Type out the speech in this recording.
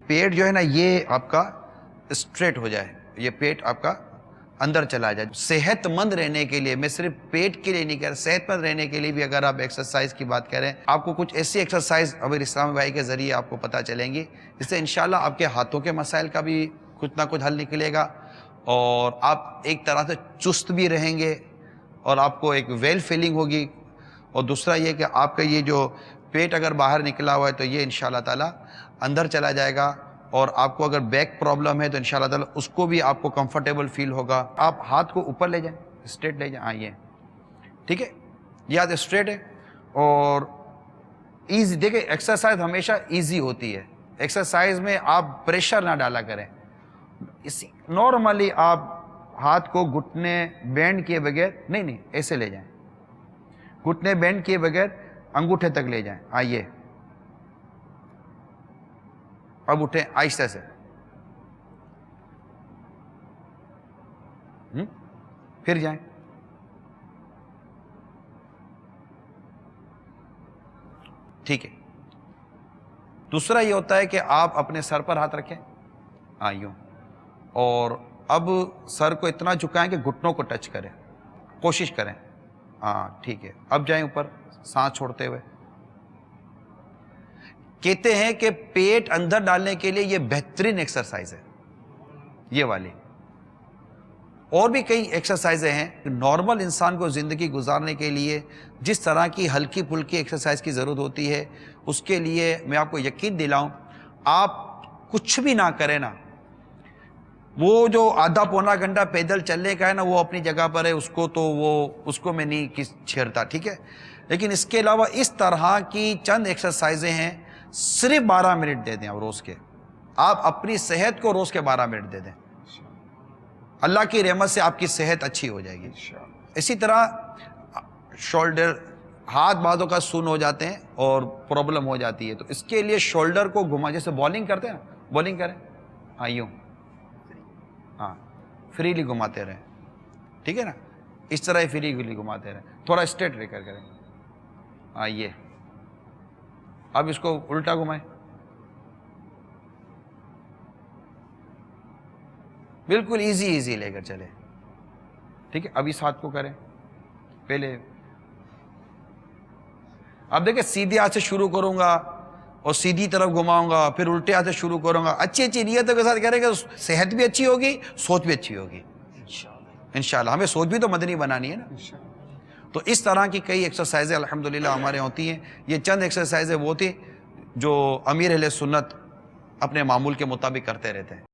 پیٹ جو ہے نا یہ آپ کا اسٹریٹ ہو جائے، یہ پیٹ آپ کا اندر چلا جائے. صحت مند رہنے کے لیے، میں صرف پیٹ کے لیے نہیں کہہ رہا، صحت مند رہنے کے لیے بھی اگر آپ ایکسرسائز کی بات کریں، آپ کو کچھ ایسی ایکسرسائز ابھی اسلام بھائی کے ذریعے آپ کو پتہ چلیں گی جس سے انشاءاللہ آپ کے ہاتھوں کے مسائل کا بھی کچھ نہ کچھ حل نکلے گا، اور آپ ایک طرح سے چست بھی رہیں گے، اور آپ کو ایک ویل فیلنگ ہوگی. اور دوسرا یہ کہ آپ کا یہ جو پیٹ اگر باہر نکلا ہوا ہے تو یہ انشاءاللہ تعالی اندر چلا جائے گا، اور آپ کو اگر بیک پرابلم ہے تو انشاءاللہ تعالی اس کو بھی آپ کو کمفرٹیبل فیل ہوگا. آپ ہاتھ کو اوپر لے جائیں، اسٹریٹ لے جائیں. آئیے، ٹھیک ہے، یہ ہاتھ اسٹریٹ ہے اور ایزی. دیکھیں ایکسرسائز ہمیشہ ایزی ہوتی ہے، ایکسرسائز میں آپ پریشر نہ ڈالا کریں. نارملی آپ ہاتھ کو گھٹنے بینڈ کیے بغیر نہیں ایسے لے جائیں، گھٹنے بینڈ کیے بغیر انگوٹھے تک لے جائیں. آئیے، اب اٹھیں آہستہ سے، پھر جائیں. ٹھیک ہے. دوسرا یہ ہوتا ہے کہ آپ اپنے سر پر ہاتھ رکھیں، یوں، اور اب سر کو اتنا جھکائیں کہ گھٹنوں کو ٹچ کریں، کوشش کریں. ٹھیک ہے. اب جائیں اوپر سانس چھوڑتے ہوئے. کہتے ہیں کہ پیٹ اندر ڈالنے کے لیے یہ بہترین ایکسرسائز ہے، یہ والی. اور بھی کئی ایکسرسائزیں ہیں. نارمل انسان کو زندگی گزارنے کے لیے جس طرح کی ہلکی پھلکی ایکسرسائز کی ضرورت ہوتی ہے، اس کے لیے میں آپ کو یقین دلاؤں، آپ کچھ بھی نہ کریں نا، وہ جو آدھا پونا گھنٹہ پیدل چلنے کا ہے نا، وہ اپنی جگہ پر ہے، اس کو میں نہیں چھیڑتا، ٹھیک ہے. لیکن اس کے علاوہ اس طرح کی چند ایکسرسائزیں ہیں، صرف 12 منٹ دے دیں آپ روز کے. آپ اپنی صحت کو روز کے 12 منٹ دے دیں، اللہ کی رحمت سے آپ کی صحت اچھی ہو جائے گی. اسی طرح شولڈر، ہاتھ بعضوں کا سن ہو جاتے ہیں اور پرابلم ہو جاتی ہے، تو اس کے لیے شولڈر کو گھما، جیسے بالنگ کرتے ہیں نا، بالنگ کریں، یوں، فریلی گھماتے رہیں، ٹھیک ہے نا، اس طرح ہی فریلی گھماتے رہیں. تھوڑا اسٹریٹ رہ کر کریں. یہ اب اس کو الٹا گھمائیں، بالکل ایزی لے کر چلے، ٹھیک ہے. اب اس ہاتھ کو کریں پہلے. اب دیکھیں سیدھے ہاتھ سے شروع کروں گا اور سیدھی طرف گھماؤں گا، پھر الٹے ہاتھ سے شروع کروں گا. اچھی نیتوں کے ساتھ کریں گے، صحت بھی اچھی ہوگی، سوچ بھی اچھی ہوگی انشاءاللہ. ہمیں سوچ بھی تو مدنی بنانی ہے نا. تو اس طرح کی کئی ایکسرسائزیں الحمدللہ ہمارے ہوتی ہیں. یہ چند ایکسرسائزیں وہ تھی جو امیر اہل سنت اپنے معمول کے مطابق کرتے رہتے ہیں.